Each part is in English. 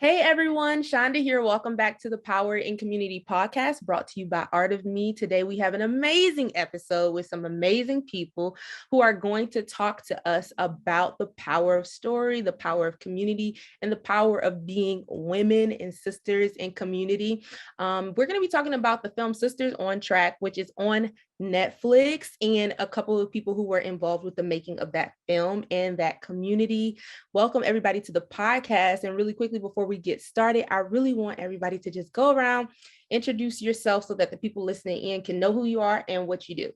Hey everyone, Shonda here. Welcome back to the Power in Community podcast brought to you by Art of Me. Today we have an amazing episode with some amazing people who are going to talk to us about the power of story, the power of community, and the power of being women and sisters in community. We're going to be talking about the film Sisters on Track, which is on Netflix, and a couple of people who were involved with the making of that film and that community. Welcome everybody to the podcast. And really quickly before we get started, I really want everybody to just go around, introduce yourself so that the people listening in can know who you are and what you do.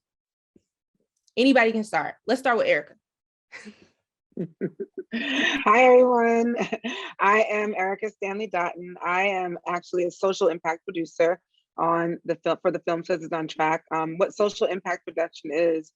Anybody can start. Let's start with Erica. Hi, everyone. I am Erica Stanley-Dottin. I am actually a social impact producer on the film for the film Sisters on Track. What social impact production is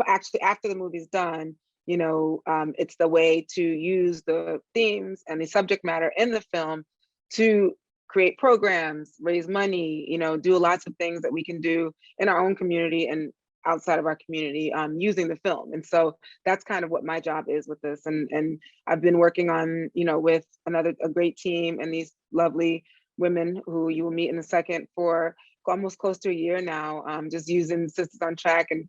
actually after the movie's done, it's the way to use the themes and the subject matter in the film to create programs, raise money, do lots of things that we can do in our own community and outside of our community using the film. And so that's kind of what my job is with this. And I've been working on, with a great team and these lovely women who you will meet in a second for almost close to a year now, just using Sisters on Track and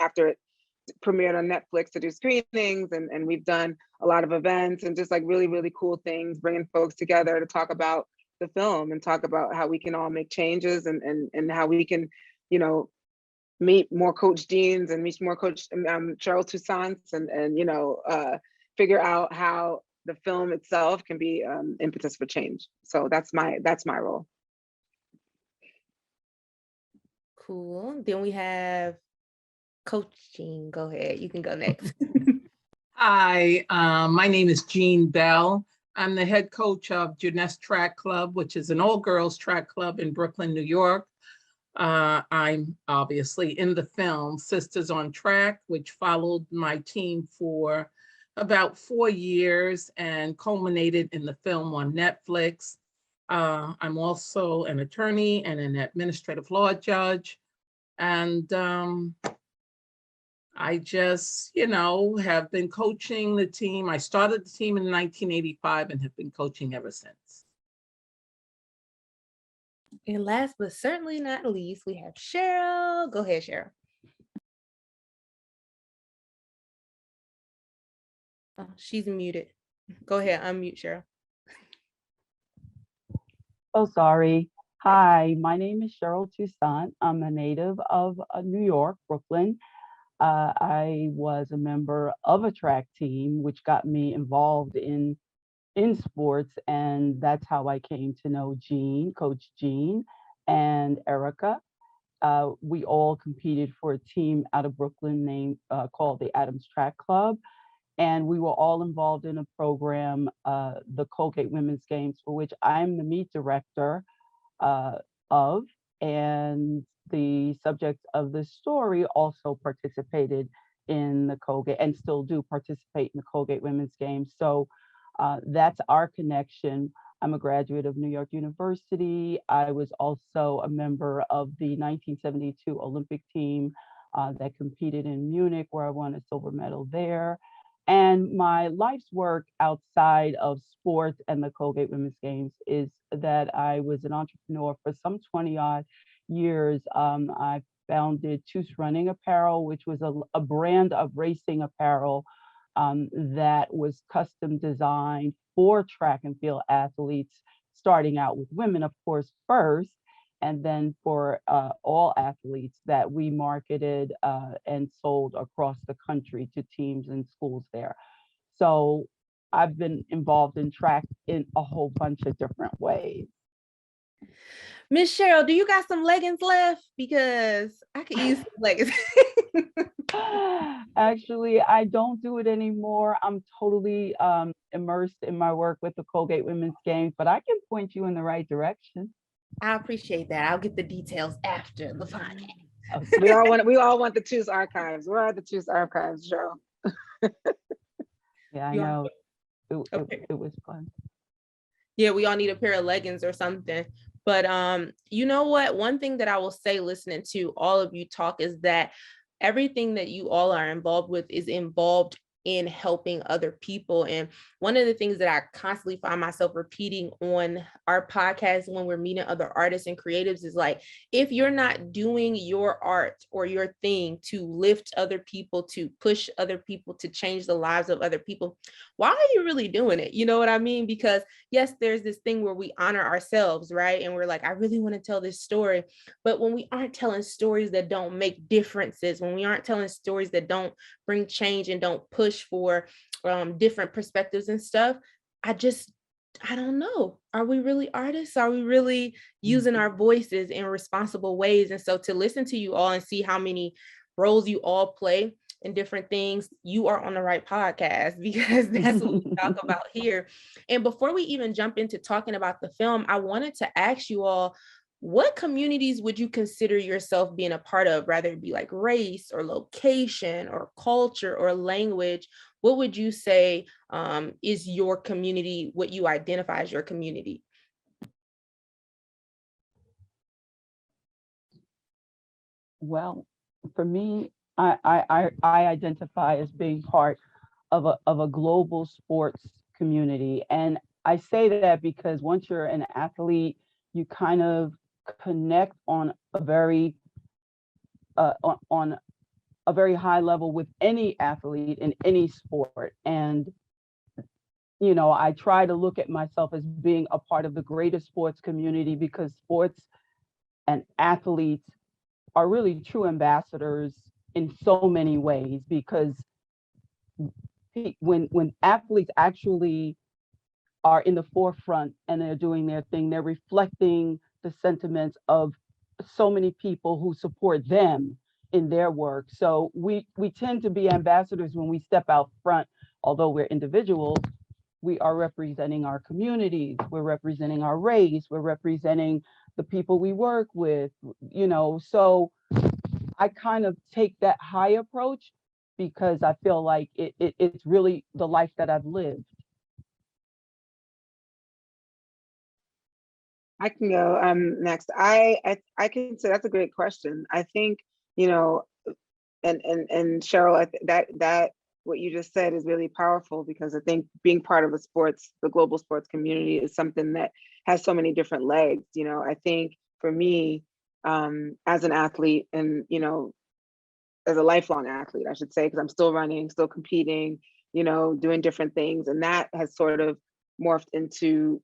after it premiered on Netflix to do screenings. And we've done a lot of events and just like really, really cool things, bringing folks together to talk about the film and talk about how we can all make changes and how we can, meet more Coach Deans and meet more Coach Cheryl Toussaint and figure out how the film itself can be impetus for change. So that's my role. Cool. Then we have Coach Jean. Go ahead. You can go next. Hi, my name is Jean Bell. I'm the head coach of Jeunesse Track Club, which is an all-girls track club in Brooklyn, New York. I'm obviously in the film Sisters on Track, which followed my team for about 4 years and culminated in the film on Netflix. I'm also an attorney and an administrative law judge. And I just, have been coaching the team. I started the team in 1985 and have been coaching ever since. And last but certainly not least, we have Cheryl. Go ahead, Cheryl. Oh, she's muted. Go ahead, unmute Cheryl. Oh, sorry. Hi, my name is Cheryl Toussaint. I'm a native of New York, Brooklyn. I was a member of a track team, which got me involved in sports, and that's how I came to know Jean, Coach Jean, and Erica. We all competed for a team out of Brooklyn called the Adams Track Club. And we were all involved in a program, the Colgate Womens Games, for which I'm the meet director of. And the subject of the story also participated in the Colgate and still do participate in the Colgate Womens Games. So that's our connection. I'm a graduate of New York University. I was also a member of the 1972 Olympic team that competed in Munich, where I won a silver medal there. And my life's work outside of sports and the Colgate Women's Games is that I was an entrepreneur for some 20 odd years. I founded Tous Running Apparel, which was a brand of racing apparel that was custom designed for track and field athletes, starting out with women, of course, first, and then for all athletes that we marketed and sold across the country to teams and schools there. So I've been involved in track in a whole bunch of different ways. Miss Cheryl, do you got some leggings left? Because I could use some leggings. Actually, I don't do it anymore. I'm totally immersed in my work with the Colgate Women's Games, but I can point you in the right direction. I appreciate that. I'll get the details after the podcast. Okay. We all want the Tous archives. Where are the Tous archives, Cheryl? Yeah, I know. It was fun. Yeah, we all need a pair of leggings or something. But you know what? One thing that I will say listening to all of you talk is that everything that you all are involved with is involved in helping other people. And one of the things that I constantly find myself repeating on our podcast when we're meeting other artists and creatives is like, if you're not doing your art or your thing to lift other people, to push other people, to change the lives of other people, why are you really doing it? You know what I mean? Because yes, there's this thing where we honor ourselves, right? And we're like, I really want to tell this story. But when we aren't telling stories that don't make differences, when we aren't telling stories that don't bring change and don't push for different perspectives and stuff, I don't know. Are we really artists? Are we really using our voices in responsible ways? And so to listen to you all and see how many roles you all play in different things, you are on the right podcast, because that's what we talk about here. And before we even jump into talking about the film, I wanted to ask you all, what communities would you consider yourself being a part of, rather it be like race or location or culture or language? What would you say is your community, what you identify as your community? Well, for me, I identify as being part of a global sports community. And I say that because once you're an athlete, you kind of connect on a very on a very high level with any athlete in any sport. And I try to look at myself as being a part of the greater sports community, because sports and athletes are really true ambassadors in so many ways. Because when athletes actually are in the forefront and they're doing their thing, they're reflecting the sentiments of so many people who support them in their work. So we tend to be ambassadors when we step out front. Although we're individuals, we are representing our communities, we're representing our race, we're representing the people we work with, so I kind of take that high approach because I feel like it's really the life that I've lived. I can go next. I can say that's a great question. I think, and Cheryl, that what you just said is really powerful, because I think being part of the global sports community is something that has so many different legs. I think for me, as an athlete, and as a lifelong athlete, I should say, because I'm still running, still competing, doing different things, and that has sort of morphed into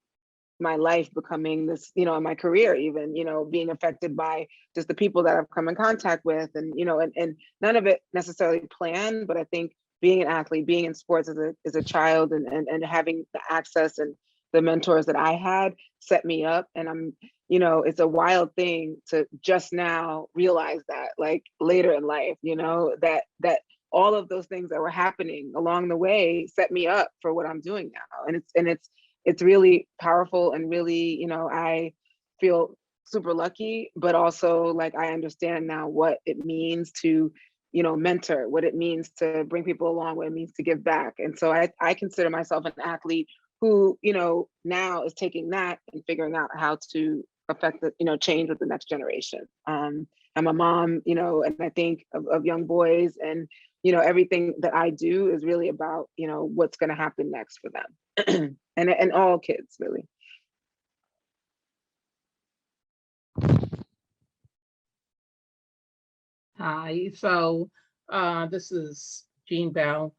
my life becoming this, in my career, even, being affected by just the people that I've come in contact with, and, and none of it necessarily planned, but I think being an athlete, being in sports as a child, and having the access and the mentors that I had set me up. And I'm, it's a wild thing to just now realize that, like, later in life, that all of those things that were happening along the way set me up for what I'm doing now. And it's really powerful, and really, I feel super lucky, but also like I understand now what it means to, mentor, what it means to bring people along, what it means to give back. And so I consider myself an athlete who, now is taking that and figuring out how to affect the, change with the next generation. I'm a mom, and I think of young boys, and, everything that I do is really about, what's going to happen next for them. and all kids, really. Hi, so this is Jean Bell.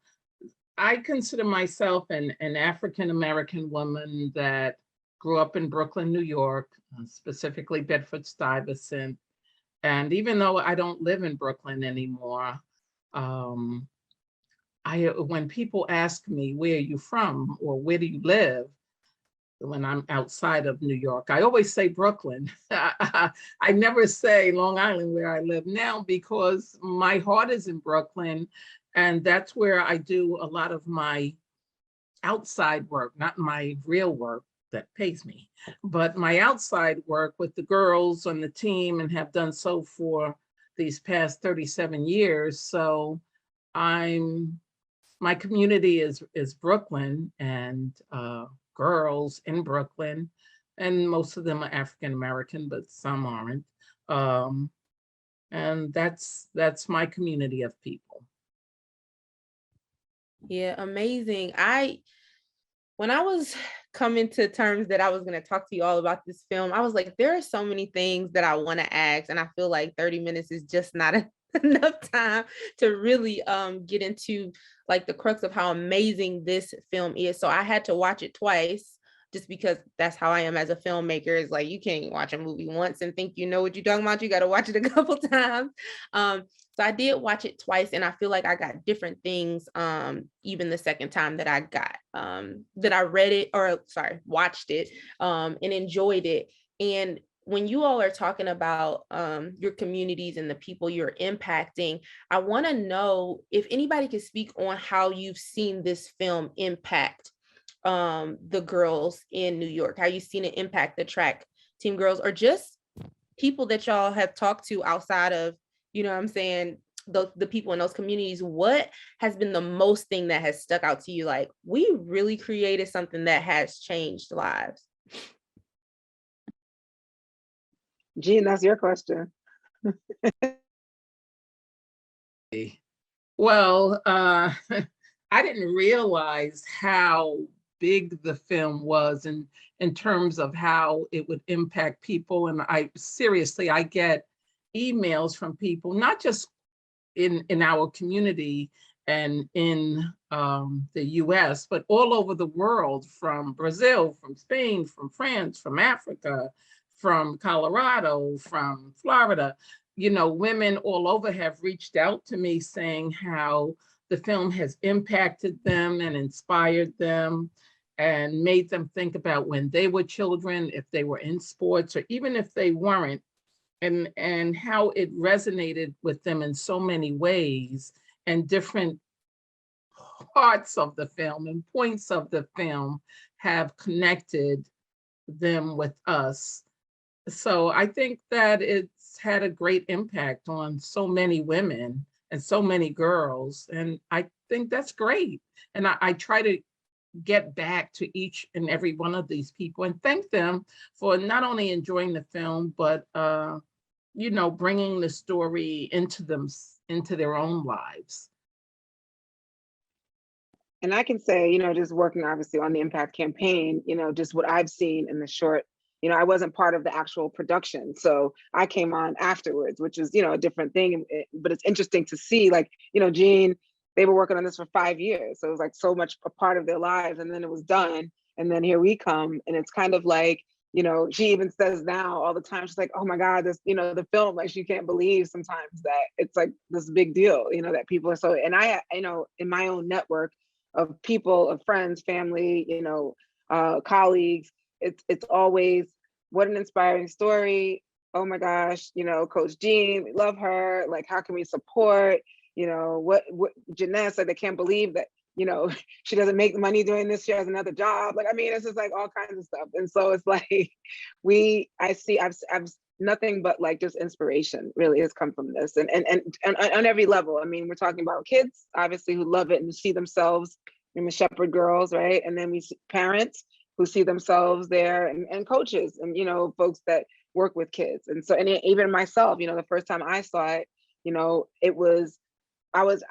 I consider myself an African-American woman that grew up in Brooklyn, New York, specifically Bedford-Stuyvesant. And even though I don't live in Brooklyn anymore, when people ask me, where are you from, or where do you live, when I'm outside of New York, I always say Brooklyn. I never say Long Island, where I live now, because my heart is in Brooklyn, and that's where I do a lot of my outside work, not my real work that pays me, but my outside work with the girls on the team, and have done so for these past 37 years. So my community is Brooklyn, and girls in Brooklyn, and most of them are African American, but some aren't. And that's my community of people. Yeah, amazing. When I was coming to terms that I was going to talk to you all about this film, I was like, there are so many things that I want to ask, and I feel like 30 minutes is just not enough time to really get into like the crux of how amazing this film is. So I had to watch it twice just because that's how I am as a filmmaker. Is like you can't watch a movie once and think you know what you're talking about. You got to watch it a couple times. So I did watch it twice, and I feel like I got different things even the second time that I read it, or sorry, watched it, and enjoyed it. And when you all are talking about your communities and the people you're impacting, I want to know if anybody can speak on how you've seen this film impact the girls in New York, how you've seen it impact the track team girls, or just people that y'all have talked to outside of, you know what I'm saying, the people in those communities. What has been the most thing that has stuck out to you? Like, we really created something that has changed lives. Jean, that's your question. Well, I didn't realize how big the film was in terms of how it would impact people. And I get emails from people, not just in our community and in the US, but all over the world, from Brazil, from Spain, from France, from Africa, from Colorado, from Florida. You know, women all over have reached out to me saying how the film has impacted them and inspired them and made them think about when they were children, if they were in sports, or even if they weren't, and how it resonated with them in so many ways, and different parts of the film and points of the film have connected them with us. So I think that it's had a great impact on so many women and so many girls. And I think that's great. And I try to get back to each and every one of these people and thank them for not only enjoying the film, but you know, bringing the story into their own lives. And I can say, you know, just working obviously on the impact campaign, you know, just what I've seen in the short, you know, I wasn't part of the actual production. So I came on afterwards, which is, you know, a different thing. But it's interesting to see, like, you know, Jean, they were working on this for 5 years. So it was like so much a part of their lives. And then it was done. And then here we come. And it's kind of like, you know, she even says now all the time, she's like, oh my God, this, you know, the film, like she can't believe sometimes that it's like this big deal, you know, that people are so, and I, you know, in my own network of people, of friends, family, you know, colleagues, it's always, what an inspiring story. Oh my gosh, you know, Coach Jean, we love her. Like, how can we support? You know, what Jeanette said, they can't believe that, you know, she doesn't make money doing this. She has another job. Like, I mean, it's just like all kinds of stuff. And so it's like, I've nothing but like just inspiration really has come from this, and on every level. I mean, we're talking about kids, obviously, who love it and see themselves in the Shepherd girls, right? And then we see parents who see themselves there, and coaches, and, you know, folks that work with kids. And so, and even myself, you know, the first time I saw it, you know,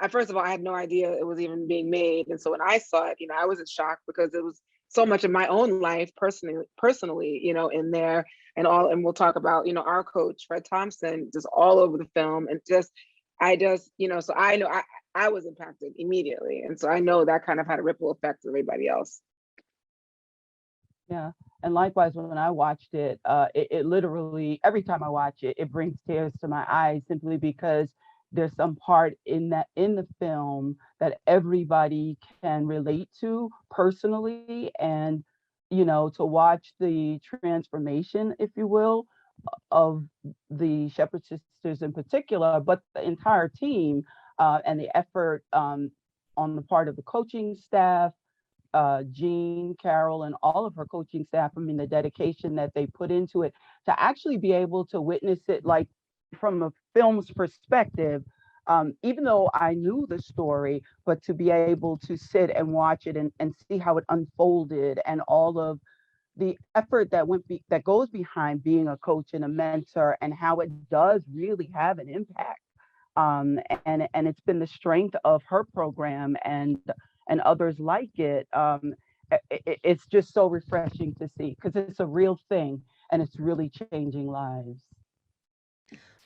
first of all, I had no idea it was even being made. And so when I saw it, you know, I was in shock because it was so much of my own life personally, you know, in there, and we'll talk about, you know, our coach, Fred Thompson, just all over the film. And you know, so I know I was impacted immediately. And so I know that kind of had a ripple effect on everybody else. Yeah. And likewise, when I watched it, it literally, every time I watch it, it brings tears to my eyes, simply because there's some part in the film that everybody can relate to personally. And, you know, to watch the transformation, if you will, of the Shepherd sisters in particular, but the entire team, and the effort on the part of the coaching staff, Jean, Carol, and all of her coaching staff. I mean, the dedication that they put into it, to actually be able to witness it, like from a film's perspective, even though I knew the story, but to be able to sit and watch it and see how it unfolded, and all of the effort that goes behind being a coach and a mentor, and how it does really have an impact. And it's been the strength of her program, and and others like it, it's just so refreshing to see because it's a real thing and it's really changing lives.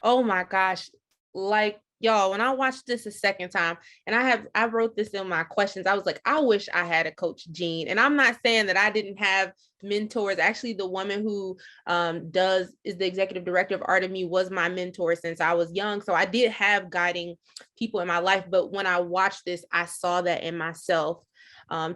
Oh my gosh. Like, y'all, when I watched this a second time, and I wrote this in my questions, I was like, I wish I had a Coach Jean. And I'm not saying that I didn't have mentors. Actually, the woman who is the executive director of Art of Me was my mentor since I was young. So I did have guiding people in my life. But when I watched this, I saw that in myself.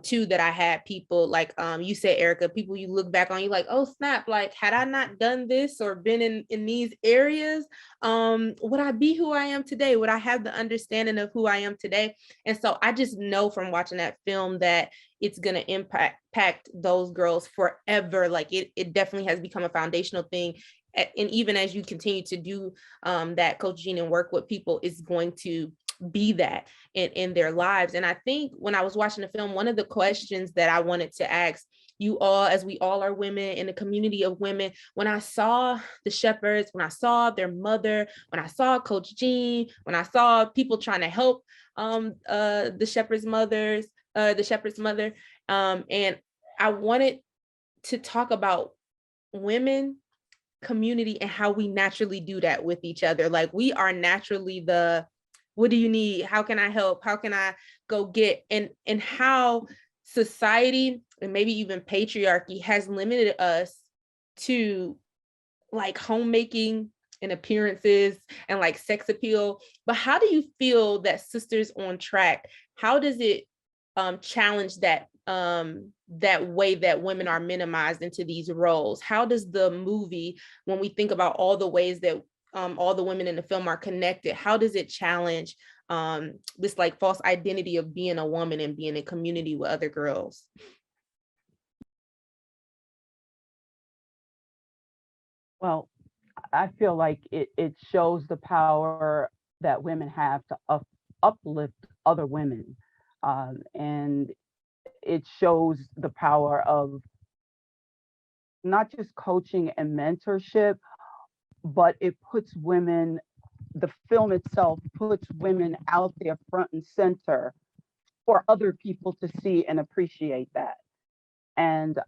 Too, that I had people like you said, Erica, people you look back on, you like, oh snap, like had I not done this or been in these areas, would I be who I am today? Would I have the understanding of who I am today? And so I just know from watching that film that it's going to impact those girls forever. Like it definitely has become a foundational thing. And even as you continue to do that, Coach Jean, and work with people, is going to be that in their lives. And I think when I was watching the film, one of the questions that I wanted to ask you all, as we all are women in a community of women, when I saw the Shepherds, when I saw their mother, when I saw Coach Jean, when I saw people trying to help the Shepherd's mother, and I wanted to talk about women, community, and how we naturally do that with each other. Like we are naturally the, what do you need? How can I help? How can I go get? And how society and maybe even patriarchy has limited us to like homemaking and appearances and like sex appeal. But how do you feel that Sisters on Track, how does it challenge that that way that women are minimized into these roles? How does the movie, when we think about all the ways that all the women in the film are connected, how does it challenge this like false identity of being a woman and being in community with other girls? Well, I feel like it shows the power that women have to uplift other women. And it shows the power of not just coaching and mentorship, but it puts women, the film itself puts women out there front and center for other people to see and appreciate that. And,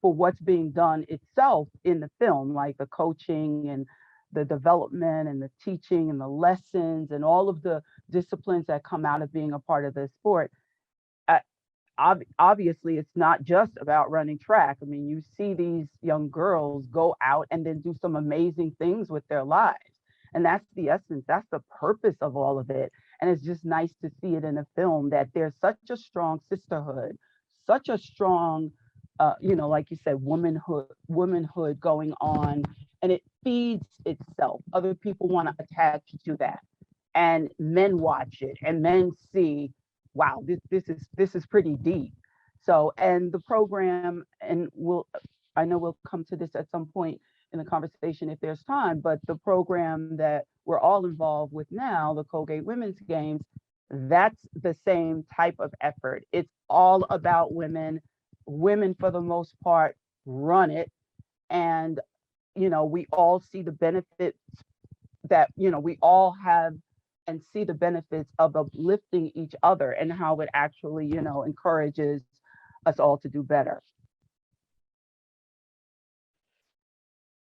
for what's being done itself in the film, like the coaching and the development and the teaching and the lessons and all of the disciplines that come out of being a part of the sport. Obviously, it's not just about running track. I mean, you see these young girls go out and then do some amazing things with their lives. And that's the essence, that's the purpose of all of it. And it's just nice to see it in a film that there's such a strong sisterhood, such a strong, like you said, womanhood going on, and it feeds itself. Other people want to attach to that. And men watch it and men see, wow, this is pretty deep. So, and the program, and I know we'll come to this at some point in the conversation if there's time, but the program that we're all involved with now, the Colgate Womens Games, that's the same type of effort. It's all about women. Women, for the most part, run it. And, we all see the benefits that, we all have and see the benefits of uplifting each other and how it actually, encourages us all to do better.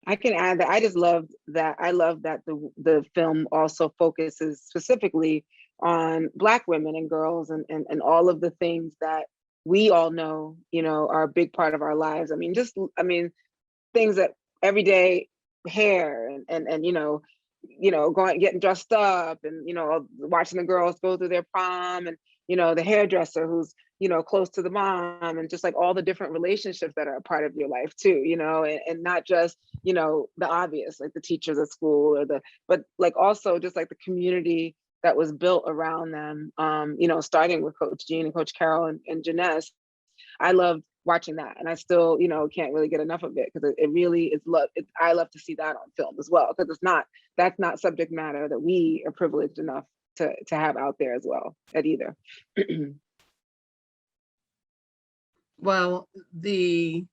I can add that I just love that. I love that the film also focuses specifically on Black women and girls and all of the things that we all know, are a big part of our lives. Things that everyday hair and going getting dressed up and watching the girls go through their prom and the hairdresser who's close to the mom, and just like all the different relationships that are a part of your life too, and not just the obvious, like the teachers at school but like also just like the community that was built around them, starting with Coach Jean and Coach Carol and Janess. I loved watching that, and I still can't really get enough of it, because it really is I love to see that on film as well, because that's not subject matter that we are privileged enough to have out there as well at either. Well, the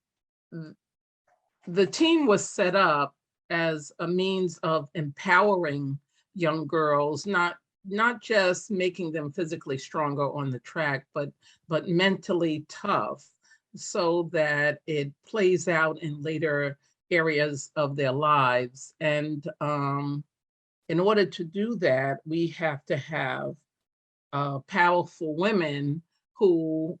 team was set up as a means of empowering young girls, not not just making them physically stronger on the track, but mentally tough, so that it plays out in later areas of their lives. And in order to do that, we have to have powerful women who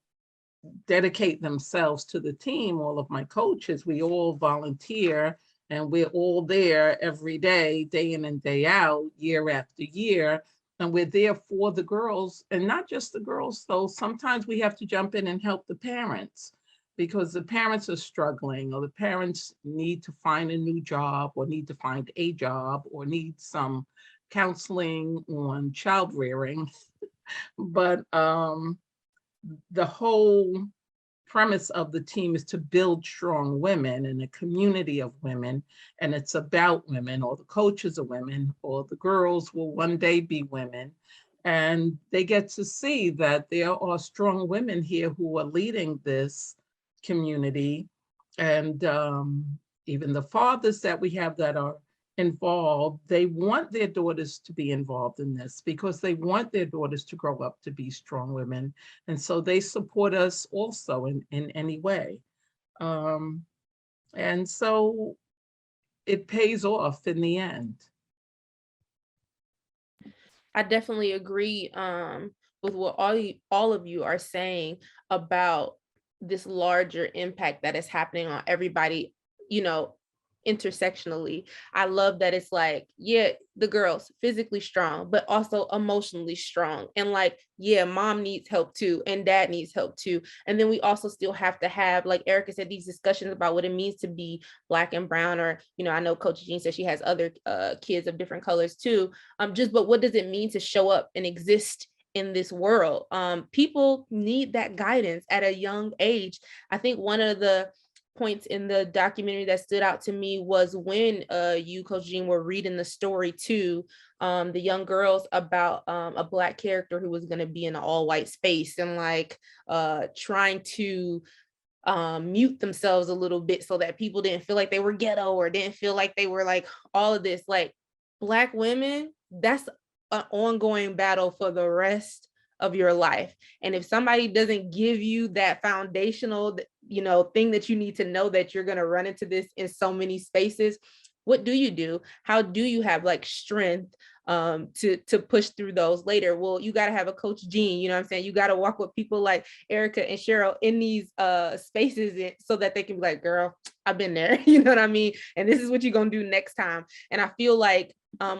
dedicate themselves to the team. All of my coaches, we all volunteer, and we're all there every day, day in and day out, year after year. And we're there for the girls, and not just the girls, though. Sometimes we have to jump in and help the parents, because the parents are struggling, or the parents need to find a new job, or need to find a job, or need some counseling on child rearing. But the whole premise of the team is to build strong women and a community of women, and it's about women, or the coaches are women, or the girls will one day be women, and they get to see that there are strong women here who are leading this community. And even the fathers that we have that are involved, they want their daughters to be involved in this, because they want their daughters to grow up to be strong women. And so they support us also in any way. And so it pays off in the end. I definitely agree with what all of you are saying about this larger impact that is happening on everybody, intersectionally. I love that it's like, yeah, the girls physically strong, but also emotionally strong. And like, yeah, mom needs help too, and dad needs help too. And then we also still have to have, like Erica said, these discussions about what it means to be Black and brown, or, I know Coach Jean said she has other kids of different colors too. But what does it mean to show up and exist in this world? People need that guidance at a young age. I think one of the points in the documentary that stood out to me was when you, Coach Jean, were reading the story to the young girls about a Black character who was going to be in an all-white space, and like trying to mute themselves a little bit so that people didn't feel like they were ghetto, or didn't feel like they were like all of this. Like, Black women, that's an ongoing battle for the rest of your life. And if somebody doesn't give you that foundational, thing that you need to know, that you're going to run into this in so many spaces, what do you do? How do you have like strength to push through those later? Well, you got to have a Coach Jean, you know what I'm saying? You got to walk with people like Erica and Cheryl in these spaces, so that they can be like, girl, I've been there, you know what I mean? And this is what you're going to do next time. And I feel like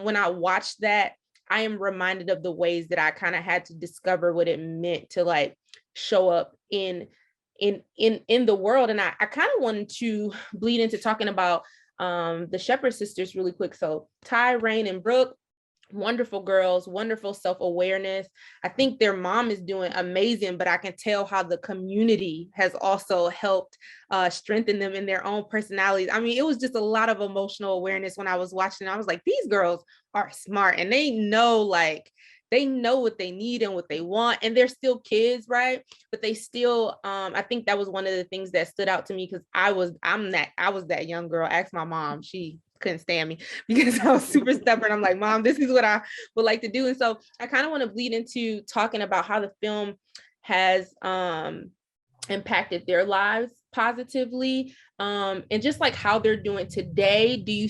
when I watched that, I am reminded of the ways that I kind of had to discover what it meant to like show up in the world. And I kind of wanted to bleed into talking about the Shepherd sisters really quick. So Ty, Rain, and Brooke, wonderful girls, wonderful self-awareness. I think their mom is doing amazing, but I can tell how the community has also helped strengthen them in their own personalities. I mean, it was just a lot of emotional awareness when I was watching. I was like, these girls are smart, and they know what they need and what they want, and they're still kids, right? But they still, I think that was one of the things that stood out to me, because I was that young girl. Ask my mom, she couldn't stand me because I was super stubborn. I'm like, Mom, this is what I would like to do. And so I kind of want to bleed into talking about how the film has impacted their lives positively, and just like how they're doing today. Do you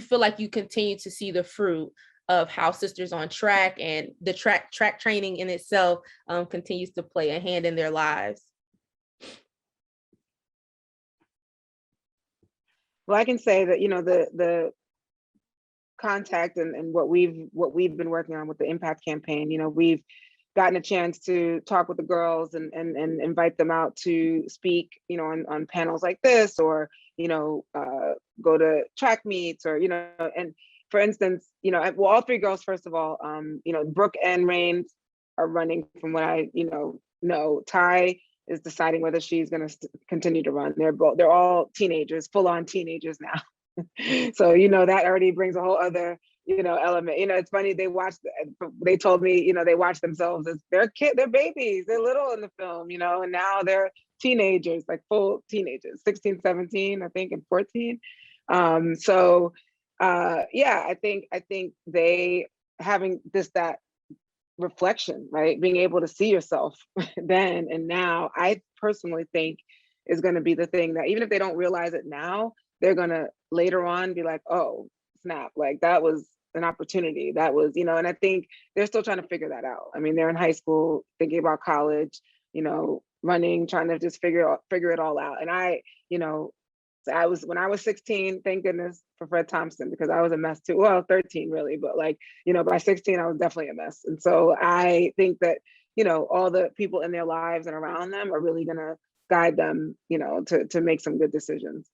feel like you continue to see the fruit of how Sisters on Track and the track training in itself continues to play a hand in their lives? Well, I can say that, the contact and what we've been working on with the Impact campaign, we've gotten a chance to talk with the girls and invite them out to speak, on panels like this, or, go to track meets, or, and for instance, well, all three girls, first of all, Brooke and Rain are running from what I, know. Ty is deciding whether she's going to continue to run. They're all teenagers, full on teenagers now. So, that already brings a whole other, element. It's funny, they told me, they watch themselves as they're babies, they're little in the film, and now they're teenagers, like full teenagers, 16, 17, I think, and 14. So Yeah, I think they having that reflection, right? Being able to see yourself then and now, I personally think is going to be the thing that even if they don't realize it now, they're going to later on be like, oh, snap, like that was an opportunity. That was, and I think they're still trying to figure that out. I mean, they're in high school, thinking about college, running, trying to just figure it all out. And you know, when I was 16, thank goodness for Fred Thompson, because I was a mess too. Well, 13 really, but by 16, I was definitely a mess. And so I think that, all the people in their lives and around them are really gonna guide them, to make some good decisions.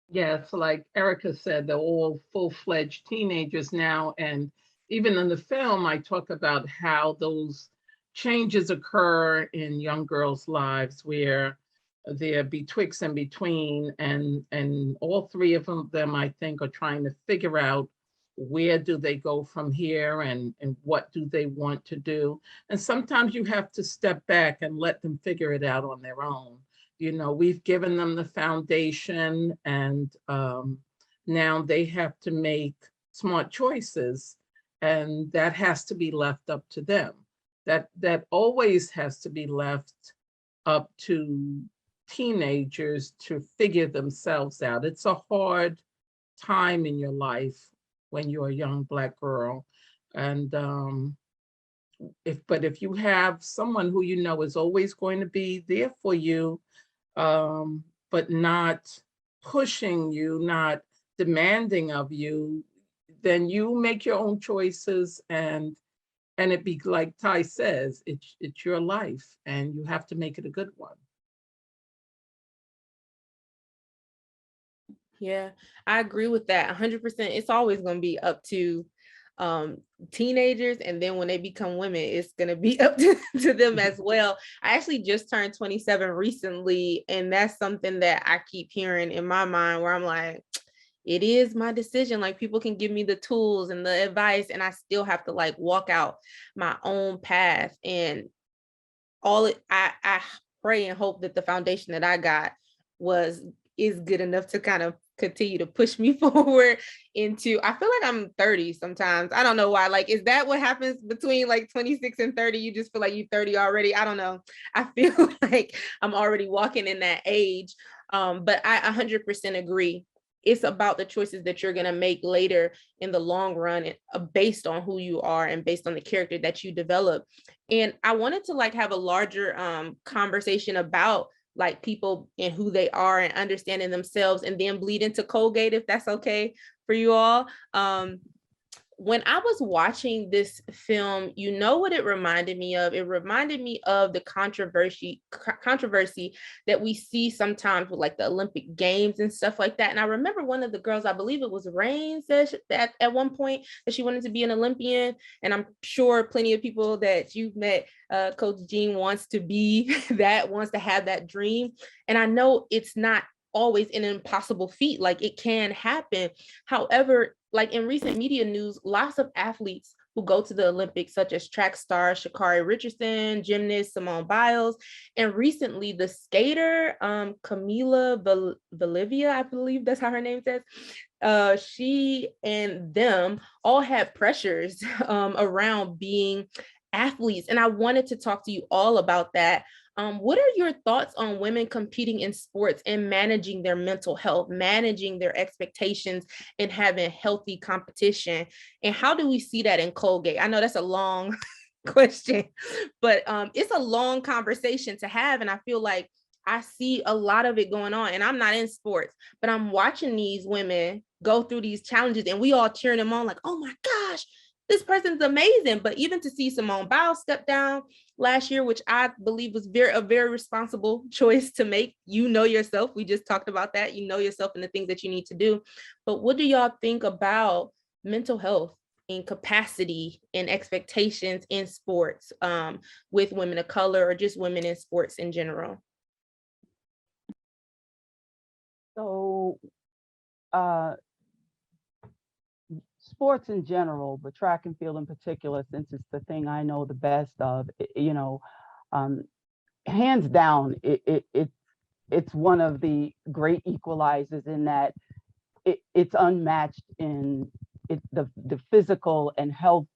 Yes, like Erica said, they're all full-fledged teenagers now. And even in the film, I talk about how those changes occur in young girls' lives where they're betwixt and between, and all three of them, I think, are trying to figure out where do they go from here, and what do they want to do. And sometimes you have to step back and let them figure it out on their own. We've given them the foundation, and now they have to make smart choices, and that has to be left up to them. That always has to be left up to teenagers to figure themselves out. It's a hard time in your life when you're a young Black girl. And if you have someone who is always going to be there for you, but not pushing you, not demanding of you, then you make your own choices, and it be like Ty says, it's your life, and you have to make it a good one. Yeah, I agree with that 100%. It's always going to be up to teenagers, and then when they become women, it's going to be up to them as well. I actually just turned 27 recently, and that's something that I keep hearing in my mind, where I'm like, it is my decision. Like, people can give me the tools and the advice, and I still have to walk out my own path. And I pray and hope that the foundation that I got is good enough to kind of continue to push me forward into. I feel like I'm 30 sometimes. I don't know why. Is that what happens between 26 and 30? You just feel like you're 30 already? I don't know. I feel like I'm already walking in that age. But I 100% agree. It's about the choices that you're going to make later in the long run, based on who you are and based on the character that you develop. And I wanted to have a larger conversation about people and who they are and understanding themselves, and then bleed into Colgate, if that's okay for you all. When I was watching this film, what it reminded me of? It reminded me of the controversy that we see sometimes with the Olympic Games and stuff like that. And I remember one of the girls, I believe it was Rain, said that at one point that she wanted to be an Olympian. And I'm sure plenty of people that you've met, Coach Jean, wants to have that dream. And I know it's not always an impossible feat. It can happen. However, in recent media news, lots of athletes who go to the Olympics, such as track star Sha'Carri Richardson, gymnast Simone Biles, and recently the skater Camila Valdivia, I believe that's how her name says. She and them all had pressures around being athletes, and I wanted to talk to you all about that. What are your thoughts on women competing in sports and managing their mental health, managing their expectations, and having healthy competition? And how do we see that in Colgate? I know that's a long question, but it's a long conversation to have. And I feel like I see a lot of it going on, and I'm not in sports, but I'm watching these women go through these challenges, and we all cheering them on oh my gosh, this person's amazing. But even to see Simone Biles step down last year, which I believe was a very responsible choice to make. Yourself. We just talked about that. Yourself and the things that you need to do. But what do y'all think about mental health and capacity and expectations in sports, with women of color, or just women in sports in general? So, sports in general, but track and field in particular, since it's the thing I know the best of, hands down, it's one of the great equalizers in that it's unmatched in the physical and health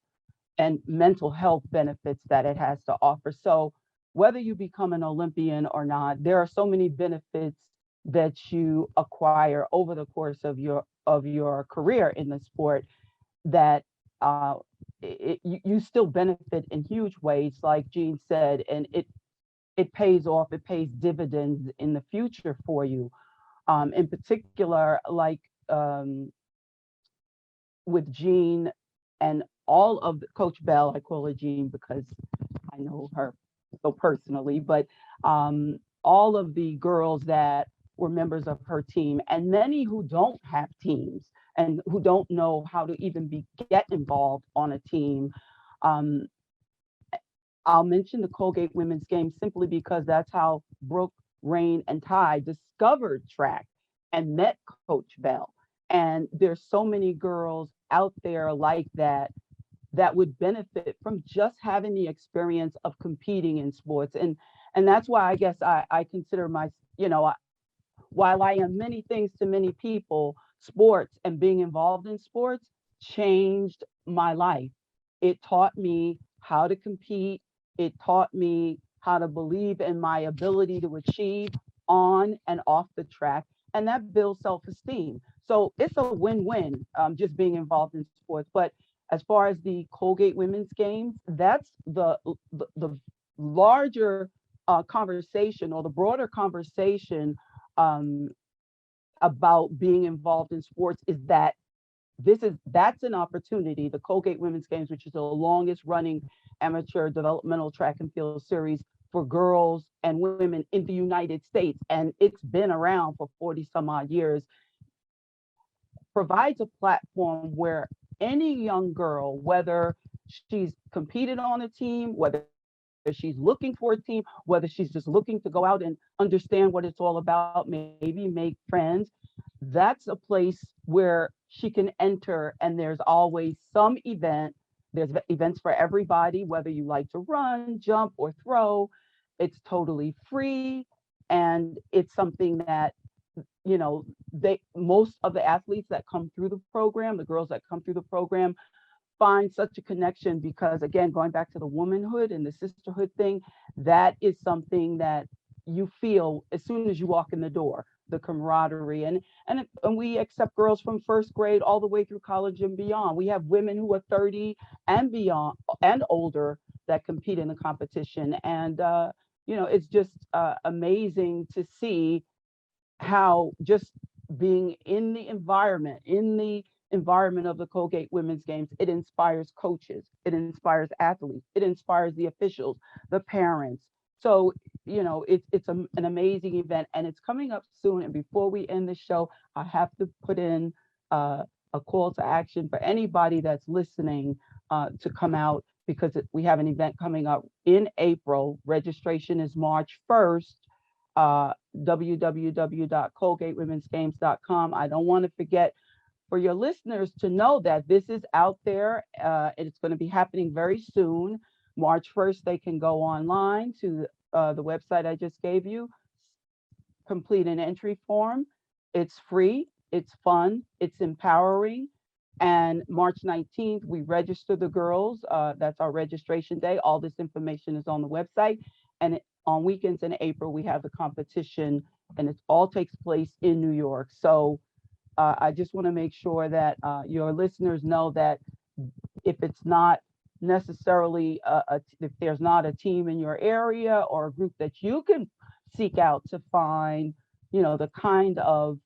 and mental health benefits that it has to offer. So whether you become an Olympian or not, there are so many benefits that you acquire over the course of your career in the sport that you still benefit in huge ways, like Jean said, and it pays off, it pays dividends in the future for you. In particular, like with Jean and all of Coach Bell, I call her Jean because I know her so personally, but all of the girls that were members of her team, and many who don't have teams and who don't know how to even get involved on a team. I'll mention the Colgate Women's Games simply because that's how Brooke, Rain, and Ty discovered track and met Coach Bell. And there's so many girls out there like that would benefit from just having the experience of competing in sports. And that's why I guess I consider while I am many things to many people, sports and being involved in sports changed my life. It taught me how to compete. It taught me how to believe in my ability to achieve on and off the track, and that builds self-esteem. So it's a win-win, just being involved in sports. But as far as the Colgate Women's Games, that's the larger conversation, or the broader conversation about being involved in sports, is that that's an opportunity. The Colgate Women's Games, which is the longest running amateur developmental track and field series for girls and women in the United States, and it's been around for 40 some odd years, provides a platform where any young girl, whether she's competed on a team, whether she's looking for a team, whether she's just looking to go out and understand what it's all about, maybe make friends, that's a place where she can enter. And there's always some event. There's events for everybody, whether you like to run, jump, or throw. It's totally free. And it's something that, most of the athletes that come through the program, the girls that come through the program, find such a connection because, again, going back to the womanhood and the sisterhood thing, that is something that you feel as soon as you walk in the door, the camaraderie. And we accept girls from first grade all the way through college and beyond. We have women who are 30 and beyond and older that compete in the competition. And, it's just amazing to see how just being in the environment of the Colgate Women's Games, it inspires coaches, it inspires athletes, it inspires the officials, the parents. So, it's an amazing event, and it's coming up soon. And before we end the show, I have to put in a call to action for anybody that's listening to come out, because we have an event coming up in April. Registration is March 1st. www.colgatewomensgames.com. I don't want to forget for your listeners to know that this is out there. It's going to be happening very soon. March 1st, they can go online to the website I just gave you, complete an entry form. It's free, it's fun, it's empowering. And March 19th, we register the girls. That's our registration day. All this information is on the website. And on weekends in April, we have the competition, and it all takes place in New York. So I just want to make sure that your listeners know that if it's not necessarily, if there's not a team in your area or a group that you can seek out to find, the kind of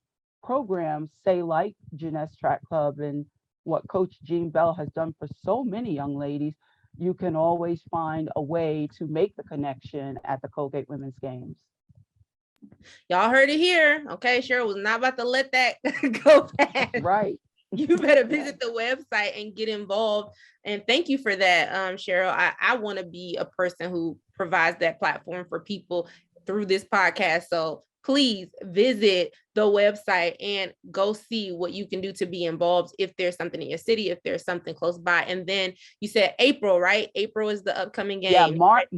programs, say like Jeunesse Track Club and what Coach Jean Bell has done for so many young ladies, you can always find a way to make the connection at the Colgate Women's Games. Y'all heard it here. Okay, Cheryl was not about to let that go past. Right. You better visit the website and get involved. And thank you for that, Cheryl. I want to be a person who provides that platform for people through this podcast. So please visit the website and go see what you can do to be involved if there's something in your city, if there's something close by. And then you said April, right? April is the upcoming game. Yeah, March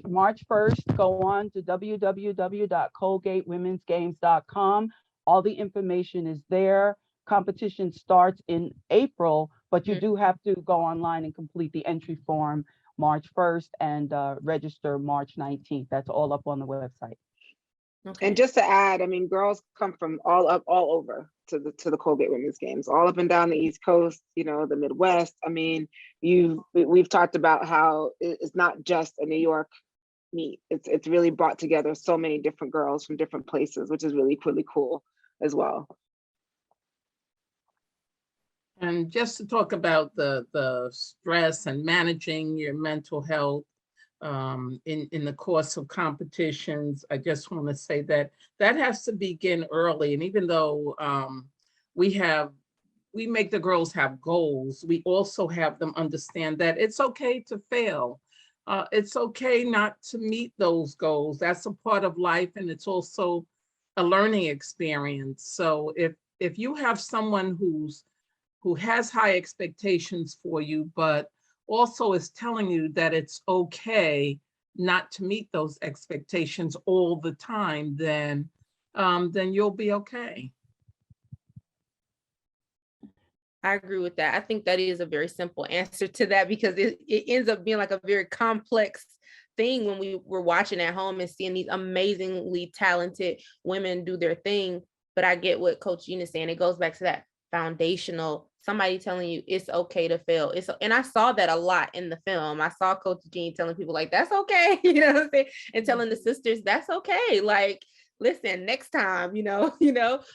1st, go on to www.colgatewomensgames.com. All the information is there. Competition starts in April, but you do have to go online and complete the entry form March 1st and register March 19th. That's all up on the website. Okay. And just to add, I mean, girls come from all over to the Colgate Women's Games, all up and down the East Coast, you know, the Midwest. I mean, we've talked about how it's not just a New York meet. It's really brought together so many different girls from different places, which is really cool as well. And just to talk about the stress and managing your mental health in the course of competitions, I just want to say that has to begin early. And even though we make the girls have goals, we also have them understand that it's okay to fail. It's okay not to meet those goals. That's a part of life, and it's also a learning experience. So if you have someone who has high expectations for you, but also is telling you that it's okay not to meet those expectations all the time, then you'll be okay. I agree with that. I think that is a very simple answer to that, because it ends up being like a very complex thing when we were watching at home and seeing these amazingly talented women do their thing. But I get what Coach Gina is saying. It goes back to that foundational, somebody telling you it's okay to fail. And I saw that a lot in the film. I saw Coach Jean telling people like, that's okay, you know what I'm saying? And telling the sisters, that's okay. Like, listen, next time, you know,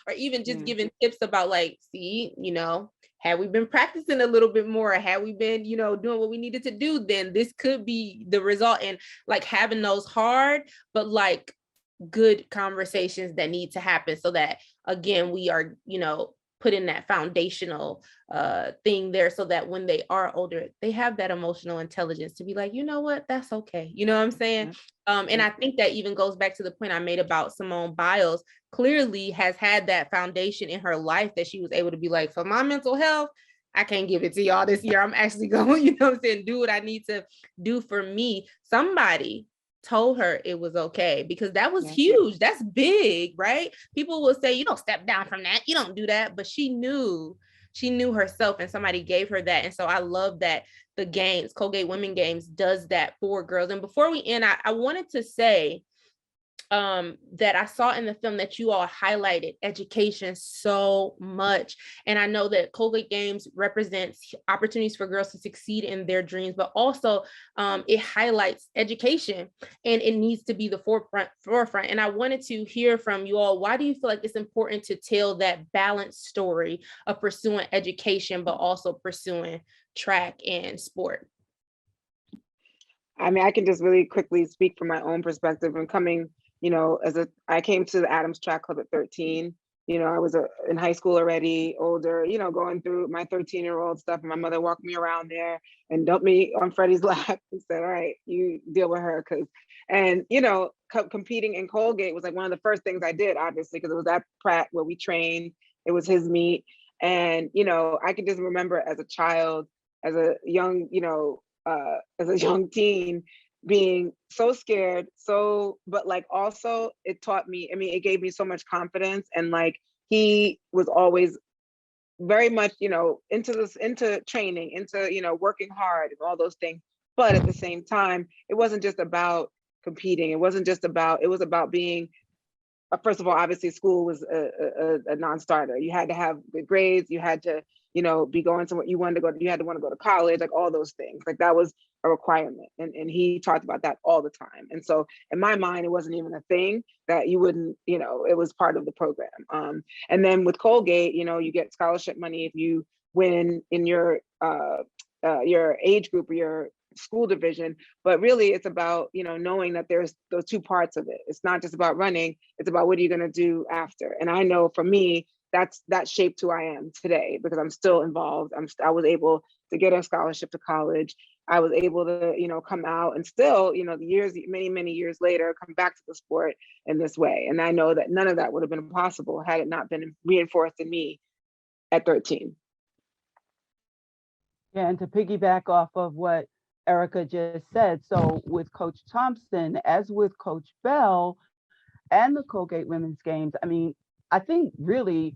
or even just giving tips about like, see, you know, had we been practicing a little bit more, had we been, you know, doing what we needed to do, then this could be the result. And like having those hard, but like good conversations that need to happen so that, again, we are, you know, put in that foundational thing there so that when they are older, they have that emotional intelligence to be like, you know what, that's okay. You know what I'm saying? And I think that even goes back to the point I made about Simone Biles. Clearly has had that foundation in her life that she was able to be like, for my mental health, I can't give it to y'all this year. I'm actually going, you know what I'm saying, do what I need to do for me. Somebody told her it was okay, because that was huge. That's big, right? People will say, you don't step down from that, you don't do that, but she knew herself, and somebody gave her that. And so I love that the games, Colgate Women Games, does that for girls. And before we end, I wanted to say that I saw in the film that you all highlighted education so much. And I know that Colgate Games represents opportunities for girls to succeed in their dreams, but also it highlights education, and it needs to be the forefront. And I wanted to hear from you all, why do you feel like it's important to tell that balanced story of pursuing education, but also pursuing track and sport? I mean, I can just really quickly speak from my own perspective and coming, you know, I came to the Adams Track Club at 13. You know, I was in high school already, older, you know, going through my 13-year-old stuff. And my mother walked me around there and dumped me on Freddie's lap and said, all right, you deal with her. And, you know, competing in Colgate was like one of the first things I did, obviously, because it was at Pratt where we trained. It was his meet. And, you know, I can just remember as a child, as a young, you know, as a young teen, being so scared, but like also it taught me, I mean, it gave me so much confidence. And like, he was always very much, you know, into training, into, you know, working hard and all those things. But at the same time, it wasn't just about competing. It was about being, first of all, obviously school was a non-starter. You had to have good grades. You had to, you know, be going to what you wanted to go to. You had to want to go to college, like all those things. Like that was a requirement. And he talked about that all the time. And so in my mind, it wasn't even a thing that you wouldn't, you know, it was part of the program. And then with Colgate, you know, you get scholarship money if you win in your age group or your school division. But really it's about, you know, knowing that there's those two parts of it. It's not just about running, it's about what are you going to do after. And I know for me, that shaped who I am today, because I'm still involved. I was able to get a scholarship to college, I was able to, come out and still, the years, many, many years later, come back to the sport in this way. And I know that none of that would have been possible had it not been reinforced in me at 13. Yeah, and to piggyback off of what Erica just said, so with Coach Thompson, as with Coach Bell and the Colgate Women's Games, I mean, I think really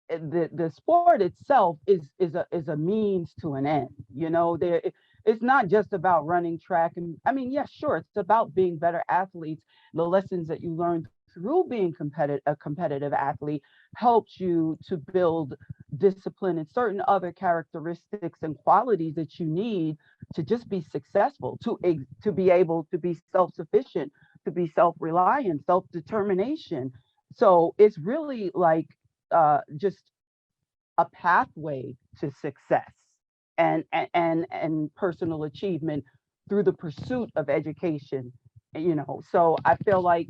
the sport itself is a means to an end. It's not just about running track, and I mean, yeah, sure, it's about being better athletes. The lessons that you learn through being a competitive athlete helps you to build discipline and certain other characteristics and qualities that you need to just be successful, to be able to be self-sufficient, to be self-reliant, self-determination. So it's really like just a pathway to success and personal achievement through the pursuit of education. So I feel like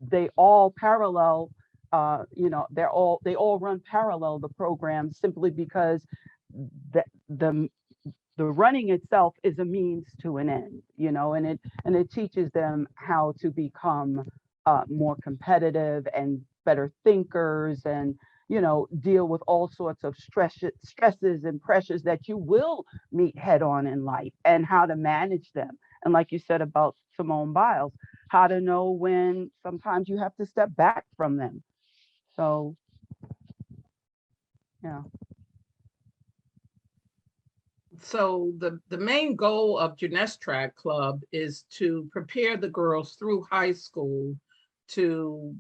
they all parallel. They all run parallel, the program, simply because the running itself is a means to an end. And it teaches them how to become more competitive and better thinkers, and deal with all sorts of stresses and pressures that you will meet head on in life, and how to manage them. And like you said about Simone Biles, how to know when sometimes you have to step back from them. So, yeah. So the main goal of Jeunesse Track Club is to prepare the girls through high school to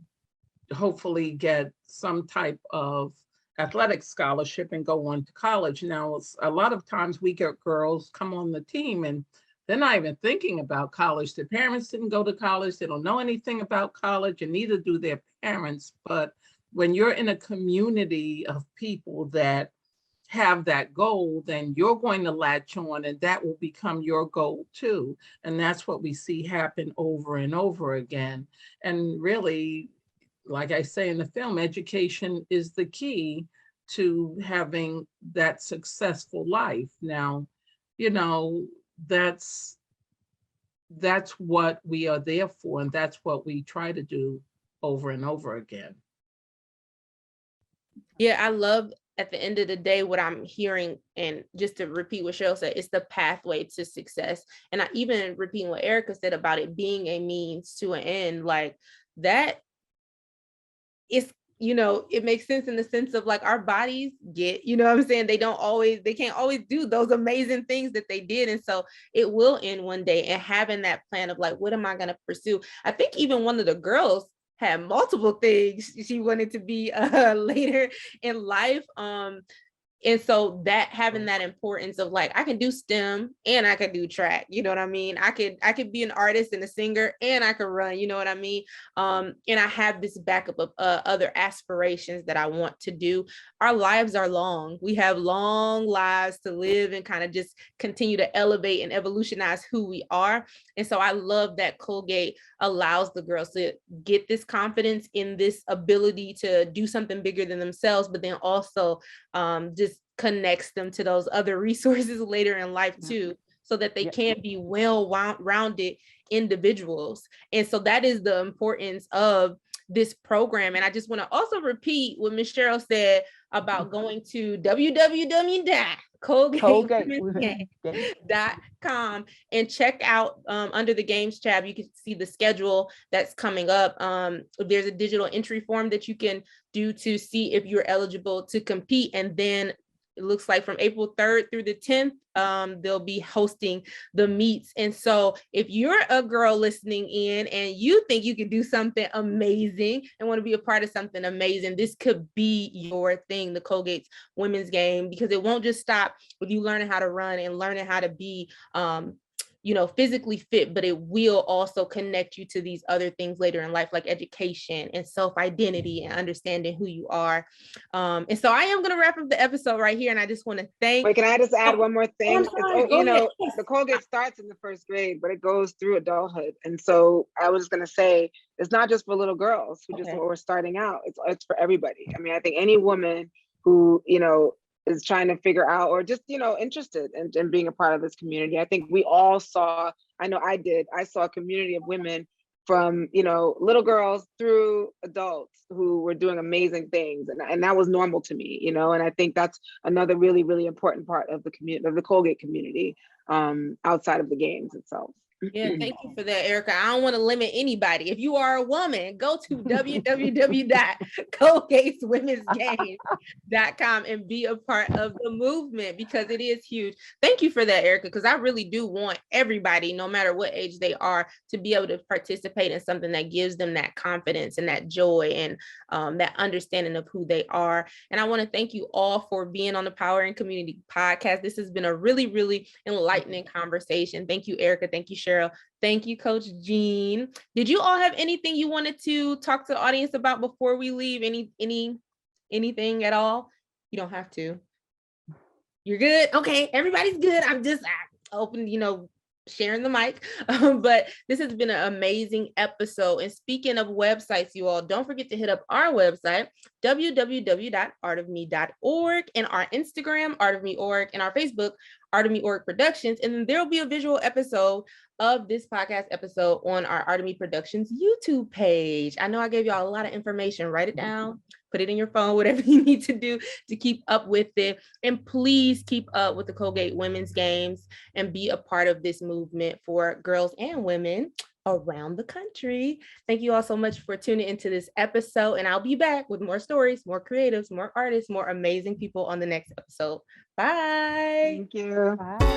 hopefully get some type of athletic scholarship and go on to college. Now, a lot of times we get girls come on the team and they're not even thinking about college. Their parents didn't go to college. They don't know anything about college, and neither do their parents. But when you're in a community of people that have that goal, then you're going to latch on, and that will become your goal too. And that's what we see happen over and over again. And really, like I say in the film, education is the key to having that successful life. Now, that's what we are there for, and that's what we try to do over and over again. Yeah, I love, at the end of the day, what I'm hearing, and just to repeat what Cheryl said, it's the pathway to success. And I even repeating what Erica said about it being a means to an end, like that is, it makes sense in the sense of like our bodies get, what I'm saying? They can't always do those amazing things that they did. And so it will end one day, and having that plan of like, what am I going to pursue? I think even one of the girls had multiple things she wanted to be later in life. And so that having that importance of like, I can do STEM and I can do track, you know what I mean? I could be an artist and a singer and I could run, you know what I mean? And I have this backup of other aspirations that I want to do. Our lives are long. We have long lives to live and kind of just continue to elevate and evolutionize who we are. And so I love that Colgate allows the girls to get this confidence in this ability to do something bigger than themselves, but then also just connects them to those other resources later in life too, so that they can be well-rounded individuals. And so that is the importance of this program. And I just want to also repeat what Ms. Cheryl said about going to www.colgatewomensgames.com and check out under the games tab, you can see the schedule that's coming up. There's a digital entry form that you can do to see if you're eligible to compete. And then it looks like from April 3rd through the 10th, they'll be hosting the meets. And so if you're a girl listening in and you think you can do something amazing and want to be a part of something amazing, this could be your thing, the Colgate's Women's Game, because it won't just stop with you learning how to run and learning how to be physically fit, but it will also connect you to these other things later in life, like education and self-identity and understanding who you are. And so I am going to wrap up the episode right here. And I just want to thank. Wait, can I just add one more thing? Sorry, the Colgate starts in the first grade, but it goes through adulthood. And so I was going to say, it's not just for little girls who just are starting out. It's for everybody. I mean, I think any woman who, is trying to figure out, or just, interested in being a part of this community. I think we all saw, I know I did, I saw a community of women from, little girls through adults who were doing amazing things. And that was normal to me, and I think that's another really, really important part of the community, of the Colgate community, outside of the games itself. Yeah, thank you for that, Erica. I don't want to limit anybody. If you are a woman, go to www.colgateswomensgames.com and be a part of the movement, because it is huge. Thank you for that, Erica, because I really do want everybody, no matter what age they are, to be able to participate in something that gives them that confidence and that joy and that understanding of who they are. And I want to thank you all for being on the Power in Community podcast. This has been a really, really enlightening conversation. Thank you, Erica. Thank you, Cheryl. Thank you, Coach Jean. Did you all have anything you wanted to talk to the audience about before we leave? Anything at all? You don't have to. You're good? Okay, everybody's good. I'm just open, sharing the mic. But this has been an amazing episode. And speaking of websites, you all, don't forget to hit up our website, www.artofme.org, and our Instagram, artofme.org, and our Facebook, Art of Me Org Productions. And then there will be a visual episode of this podcast episode on our Art of Me Productions YouTube page. I know I gave y'all a lot of information. Write it down, put it in your phone, whatever you need to do to keep up with it. And please keep up with the Colgate Women's Games and be a part of this movement for girls and women around the country. Thank you all so much for tuning into this episode. And I'll be back with more stories, more creatives, more artists, more amazing people on the next episode. Bye. Thank you. Bye.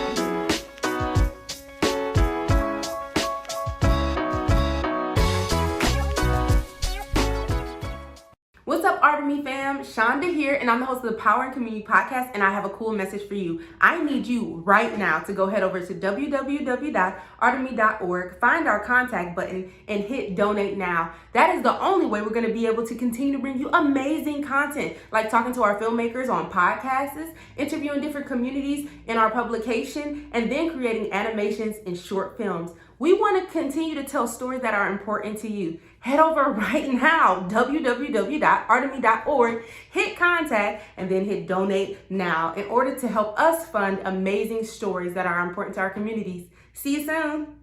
What's up, Art of Me fam? Shonda here, and I'm the host of the Power and Community Podcast, and I have a cool message for you. I need you right now to go head over to www.artofme.org, find our contact button, and hit donate now. That is the only way we're going to be able to continue to bring you amazing content, like talking to our filmmakers on podcasts, interviewing different communities in our publication, and then creating animations and short films. We want to continue to tell stories that are important to you. Head over right now, www.artofme.org, hit contact, and then hit donate now in order to help us fund amazing stories that are important to our communities. See you soon.